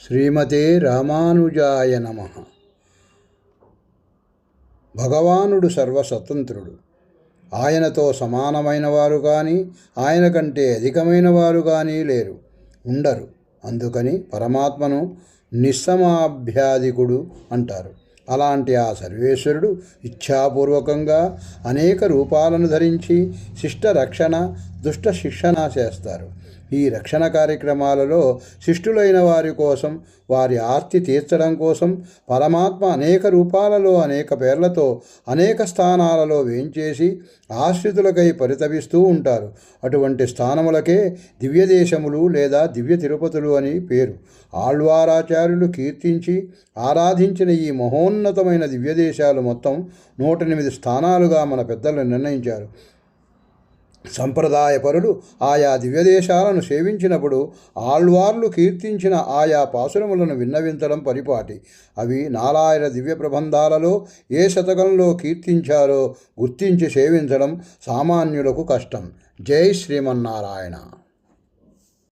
శ్రీమతే రామానుజాయ నమః. భగవానుడు సర్వస్వతంత్రుడు. ఆయనతో సమానమైన వారు కానీ ఆయన కంటే అధికమైన వారు కానీ లేరు, ఉండరు. అందుకని పరమాత్మను నిస్సమాభ్యాధికుడు అంటారు. అలాంటి ఆ సర్వేశ్వరుడు ఇచ్ఛాపూర్వకంగా అనేక రూపాలను ధరించి శిష్ట రక్షణ, దుష్ట శిక్షణ చేస్తారు. ఈ రక్షణ కార్యక్రమాలలో శిష్టులైన వారి కోసం, వారి ఆర్తి తీర్చడం కోసం పరమాత్మ అనేక రూపాలలో, అనేక పేర్లతో, అనేక స్థానాలలో వేంచేసి ఆశ్రితులకై పరితపిస్తూ ఉంటారు. అటువంటి స్థానములకే దివ్యదేశములు లేదా దివ్య తిరుపతులు అని పేరు. ఆళ్వారాచార్యులు కీర్తించి ఆరాధించిన ఈ మహోన్నతమైన దివ్యదేశాలు మొత్తం 108 స్థానాలుగా మన పెద్దలు నిర్ణయించారు. సంప్రదాయపరులు ఆయా దివ్యదేశాలను సేవించినప్పుడు ఆళ్వార్లు కీర్తించిన ఆయా పాసురములను విన్నవించడం పరిపాటి. అవి 4000 దివ్య ప్రబంధాలలో ఏ శతకంలో కీర్తించారో గుర్తించి సేవించడం సామాన్యులకు కష్టం. జై శ్రీమన్నారాయణ.